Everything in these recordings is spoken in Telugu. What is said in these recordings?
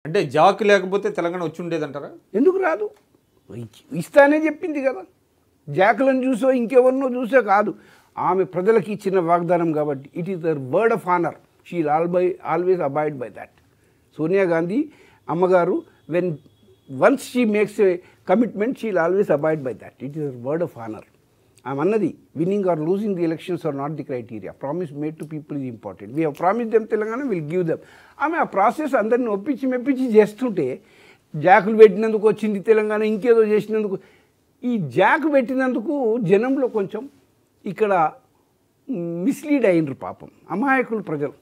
అంటే జాక్ లేకపోతే తెలంగాణ వచ్చి ఉండేదంటారా? ఎందుకు రాదు? ఇస్తానే చెప్పింది కదా. జాకులను చూసో ఇంకెవరినో చూసో కాదు, ఆమె ప్రజలకు ఇచ్చిన వాగ్దానం కాబట్టి. It is their word of honour. She always abide by that. Sonia Gandhi అమ్మగారు once she makes a commitment, she always abide by that. It is their word of honour. ఆమె అన్నది winning or losing the elections are not the criteria. Promise made to people is important. We have promise them Telangana, will give them. ఆమె ఆ ప్రాసెస్ అందరిని ఒప్పించి మెప్పించి చేస్తుంటే, జాకులు పెట్టినందుకు వచ్చింది తెలంగాణ, ఇంకేదో చేసినందుకు. ఈ జాకు పెట్టినందుకు జనంలో కొంచెం ఇక్కడ మిస్లీడ్ అయినరు పాపం, అమాయకులు ప్రజలు,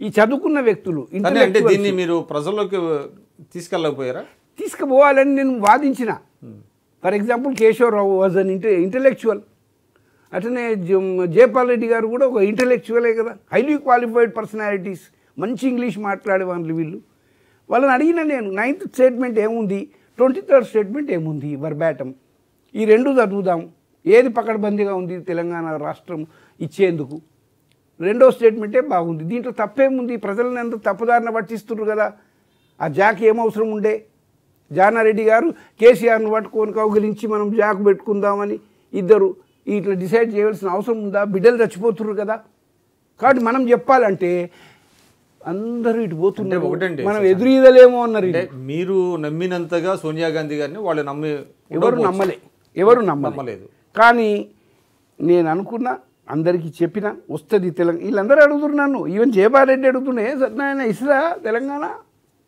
ఈ చదువుకున్న వ్యక్తులు. అంటే దీన్ని మీరు ప్రజల్లోకి తీసుకెళ్ళకపోయారా? తీసుకుపోవాలని నేను వాదించిన. For example Keshava Rao was an intellectual. అట్లనే జయపాల్ రెడ్డి గారు కూడా ఒక ఇంటలెక్చువలే కదా, హైలీ క్వాలిఫైడ్ పర్సనాలిటీస్, మంచి ఇంగ్లీష్ మాట్లాడే వాళ్ళు వీళ్ళు. వాళ్ళని అడిగిన నేను 9th స్టేట్మెంట్ ఏముంది, 23rd స్టేట్మెంట్ ఏముంది వర్బాటం, ఈ రెండు చదువుదాం, ఏది పకడ్బందీగా ఉంది తెలంగాణ రాష్ట్రం ఇచ్చేందుకు, రెండో స్టేట్మెంటే బాగుంది, దీంట్లో తప్పేముంది, ప్రజలను ఎంత తప్పుదారిన పట్టిస్తున్నారు కదా, ఆ జాక్ ఏమవసరం ఉండే. జానారెడ్డి గారు కేసీఆర్ను పట్టుకొని కౌగిలించి మనం జాక్ పెట్టుకుందామని ఇద్దరు ఇట్లా డిసైడ్ చేయాల్సిన అవసరం ఉందా? బిడ్డలు చచ్చిపోతున్నారు కదా. కాబట్టి మనం చెప్పాలంటే అందరూ ఇటు పోతున్నారు, మనం ఎదురీదలేమో అన్నారు. మీరు నమ్మినంతగా సోనియా గాంధీ గారిని వాళ్ళు ఎవరు నమ్మలేదు. కానీ నేను అనుకున్నా, అందరికీ చెప్పిన వస్తుంది తెలంగాణ. వీళ్ళందరూ అడుగుతున్నారు నన్ను, ఈవెన్ జయపాల్ రెడ్డి అడుగుతుండే, సత్యనారాయణ ఇస్రా తెలంగాణ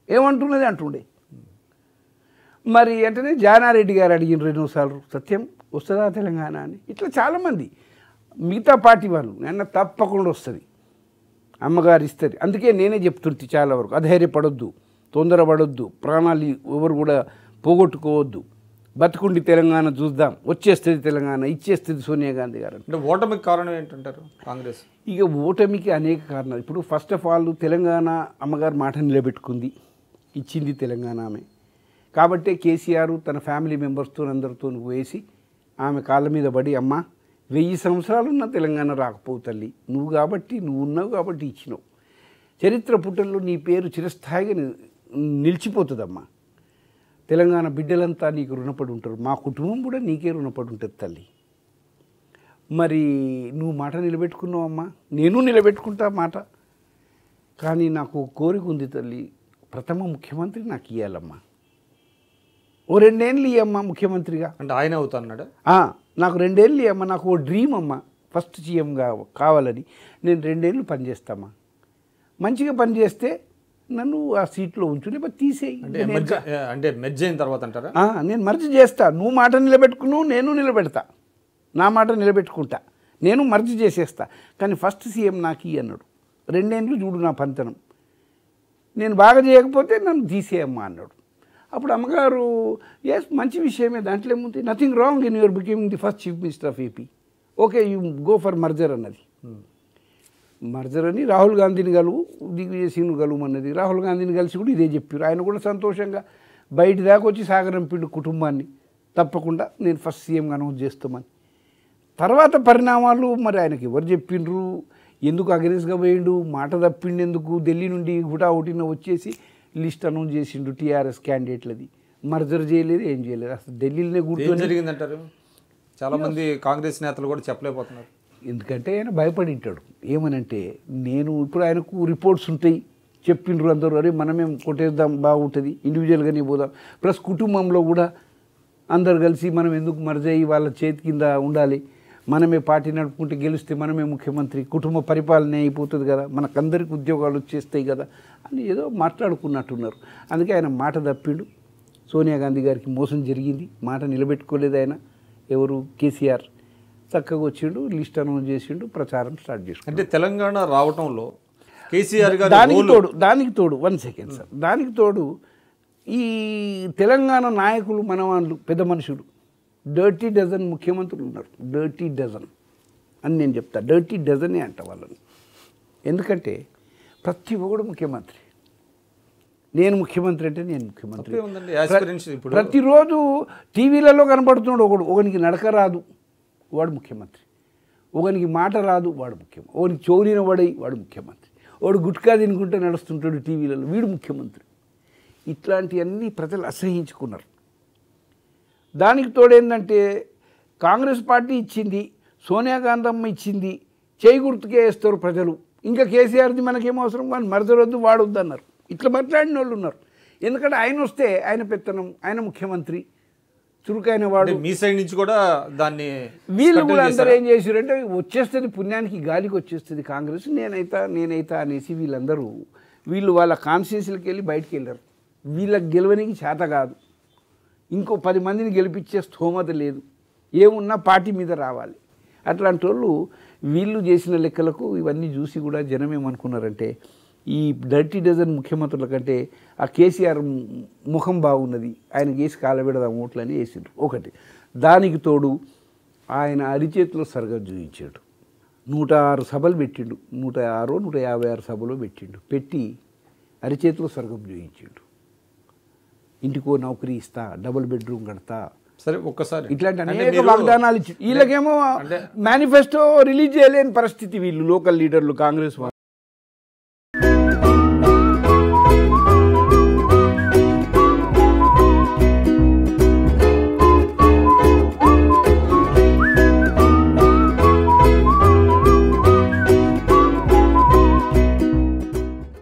ఏమంటున్నది అంటుండే. మరి వెంటనే జానారెడ్డి గారు అడిగిన 2 సార్లు, సత్యం వస్తుందా తెలంగాణ అని. ఇట్లా చాలామంది మిగతా పార్టీ వాళ్ళు నిన్న తప్పకుండా వస్తుంది, అమ్మగారు ఇస్తుంది. అందుకే నేనే చెప్తుంటే చాలా వరకు అధైర్యపడొద్దు, తొందరపడొద్దు, ప్రాణాలు ఎవరు కూడా పోగొట్టుకోవద్దు, బతుకుండి తెలంగాణ చూద్దాం, వచ్చేస్తుంది తెలంగాణ, ఇచ్చేస్తుంది సోనియా గాంధీ గారు. అంటే ఓటమికి కారణం ఏంటంటారు కాంగ్రెస్? ఇక ఓటమికి అనేక కారణాలు. ఇప్పుడు ఫస్ట్ ఆఫ్ ఆల్ తెలంగాణ అమ్మగారు మాట నిలబెట్టుకుంది, ఇచ్చింది తెలంగాణ ఆమె. కాబట్టే కేసీఆర్ తన ఫ్యామిలీ మెంబర్స్తో అందరితో వేసి ఆమె కాళ్ళ మీద పడి, అమ్మ 1000 సంవత్సరాలున్న తెలంగాణ రాకపోవు తల్లి, నువ్వు ఉన్నావు కాబట్టి ఇచ్చినావు, చరిత్ర పుటల్లో నీ పేరు చిరస్థాయిగా నిలిచిపోతుందమ్మా, తెలంగాణ బిడ్డలంతా నీకు రుణపడి ఉంటారు, మా కుటుంబం కూడా నీకే రుణపడి ఉంటుంది తల్లి. మరి నువ్వు మాట నిలబెట్టుకున్నావమ్మా, నేను నిలబెట్టుకుంటా మాట. కానీ నాకు కోరిక ఉంది తల్లి, ప్రథమ ముఖ్యమంత్రి నాకు ఇవ్వాలమ్మా, ఓ 2 ఏళ్ళు ఇవ్వమ్మా ముఖ్యమంత్రిగా. అంటే ఆయన అవుతాన్నాడు. నాకు 2 ఏళ్ళు ఇవ్వమ్మా, నాకు ఓ డ్రీమ్ అమ్మా, ఫస్ట్ సీఎంగా కావాలని. నేను 2 ఏళ్ళు పనిచేస్తామా, మంచిగా పనిచేస్తే నన్ను ఆ సీట్లో ఉంచు, లేకపోతే తీసేయి. అంటే మెర్జ్ అయిన తర్వాత అంటారా? నేను మర్జ్ చేస్తా, నువ్వు మాట నిలబెట్టుకున్నావు, నేను నిలబెడతా, నా మాట నిలబెట్టుకుంటా, నేను మర్జ్ చేసేస్తా. కానీ ఫస్ట్ సీఎం నాకు ఇయ్యి అన్నాడు. 2 ఏళ్ళు చూడు నా పంతనం, నేను బాగా చేయకపోతే నన్ను తీసేయమ్మా అన్నాడు. అప్పుడు అమ్మగారు ఎస్ మంచి విషయమే, దాంట్లో ఏముంది, nothing wrong in your becoming the first chief minister of AP, okay you go for merger అన్నది. మర్జర్ అని రాహుల్ గాంధీని దిగ్విజయ్ సింగ్ను కలువమన్నది. రాహుల్ గాంధీని కలిసి కూడా ఇదే చెప్పారు. ఆయన కూడా సంతోషంగా బయటి దాకా వచ్చి సాగరంపిండు కుటుంబాన్ని, తప్పకుండా నేను ఫస్ట్ సీఎంగా అనౌన్స్ చేస్తామని. తర్వాత పరిణామాలు మరి ఆయనకి ఎవరు చెప్పిండ్రు, ఎందుకు అగ్రెస్గా పోయిండు, మాట తప్పిండు ఎందుకు, ఢిల్లీ నుండి హుటాహుటిన వచ్చేసి లిస్ట్ అనౌన్స్ చేసిండు టీఆర్ఎస్ క్యాండిడేట్లది. మర్జర్ చేయలేదు, ఏం చేయలేదు, అసలు ఢిల్లీలోనే కూర్చొని జరిగిందంటారు. చాలామంది కాంగ్రెస్ నేతలు కూడా చెప్పలేకపోతున్నారు. ఎందుకంటే ఆయన భయపడి ఉంటాడు. ఏమనంటే నేను ఇప్పుడు ఆయనకు రిపోర్ట్స్ ఉంటాయి, చెప్పిండ్రు అందరూ, అరే మనమేం కొట్టేద్దాం బాగుంటుంది, ఇండివిజువల్గానే పోదాం, ప్లస్ కుటుంబంలో కూడా అందరు కలిసి మనం ఎందుకు మర్జ్ అయ్యి వాళ్ళ చేతి కింద ఉండాలి, మనమే పార్టీ నడుపుకుంటే గెలిస్తే మనమే ముఖ్యమంత్రి, కుటుంబ పరిపాలన అయిపోతుంది కదా, మనకందరికి ఉద్యోగాలు వచ్చేస్తాయి కదా అని ఏదో మాట్లాడుకున్నట్టున్నారు. అందుకే ఆయన మాట తప్పిండు. సోనియా గాంధీ గారికి మోసం జరిగింది, మాట నిలబెట్టుకోలేదు ఆయన. ఎవరు కేసీఆర్ చక్కగా వచ్చిండు, లిస్ట్ అనౌన్స్ చేసిండు, ప్రచారం స్టార్ట్ చేసుకుండు. అంటే తెలంగాణ రావటంలో కేసీఆర్ గారు దానికి తోడు 1 సెకండ్ సార్, దానికి తోడు ఈ తెలంగాణ నాయకులు మనవాళ్ళు పెద్ద మనుషులు డర్టీ డజన్ ముఖ్యమంత్రులు ఉన్నారు. డర్టీ డజన్ అని నేను చెప్తా, డర్టీ డజనే అంట వాళ్ళని. ఎందుకంటే ప్రతి ఒక్కడు ముఖ్యమంత్రి, నేను ముఖ్యమంత్రి అంటే నేను ముఖ్యమంత్రి. ప్రతిరోజు టీవీలలో కనపడుతున్నాడు ఒకడు, ఒకనికి నడక రాదు, వాడు ముఖ్యమంత్రి. ఒకనికి మాట రాదు, వాడు ముఖ్యమంత్రి. ఒకనికి చౌరిన వాడై వాడు ముఖ్యమంత్రి. వాడు గుట్కా తినుకుంటే నడుస్తుంటాడు టీవీలలో, వీడు ముఖ్యమంత్రి. ఇట్లాంటివన్నీ ప్రజలు అసహించుకున్నారు. దానికి తోడేందంటే కాంగ్రెస్ పార్టీ ఇచ్చింది, సోనియా గాంధీ ఇచ్చింది, చేయి గుర్తుకే వేస్తారు ప్రజలు. ఇంకా కేసీఆర్ది మనకేం అవసరం, కానీ మరదరొద్దు వాడొద్దు అన్నారు. ఇట్లా మాట్లాడిన వాళ్ళు ఉన్నారు. ఎందుకంటే ఆయన వస్తే ఆయన పెత్తనం, ఆయన ముఖ్యమంత్రి, చురుకైన వాడు. మీ సైడ్ నుంచి కూడా దాన్ని వీళ్ళు కూడా అందరూ ఏం చేశారంటే వచ్చేస్తుంది పుణ్యానికి, గాలికి వచ్చేస్తుంది కాంగ్రెస్, నేనైతా అనేసి వీళ్ళు వాళ్ళ కాన్స్టిట్యూన్సీలకు వెళ్ళి బయటికి వెళ్ళారు. వీళ్ళకి గెలవనికి చేత కాదు, ఇంకో 10 మందిని గెలిపించే స్థోమత లేదు, ఏమున్నా పార్టీ మీద రావాలి. అట్లాంటి వాళ్ళు వీళ్ళు చేసిన లెక్కలకు ఇవన్నీ చూసి కూడా జనం ఏమనుకున్నారంటే ఈ డర్టీ డజన్ ముఖ్యమంత్రుల కంటే ఆ కేసీఆర్ ముఖం బాగున్నది, ఆయనకి వేసి కాలబెడదాం ఓట్లని వేసిండ్రు ఒకటి. దానికి తోడు ఆయన అరిచేతిలో స్వర్గం చూపించాడు. 106 సభలు పెట్టిండు, 156 సభలో పెట్టి అరిచేతిలో స్వర్గం చూపించాడు. ఇంటికో నౌకరీ ఇస్తా, డబుల్ బెడ్రూమ్ కడతా, సరే ఒక్కసారి ఇట్లాంటి అనేక వాగ్దానాలు ఇచ్చి వీళ్ళకేమో మేనిఫెస్టో రిలీజ్ చేయలేని పరిస్థితి. వీళ్ళు లోకల్ లీడర్లు కాంగ్రెస్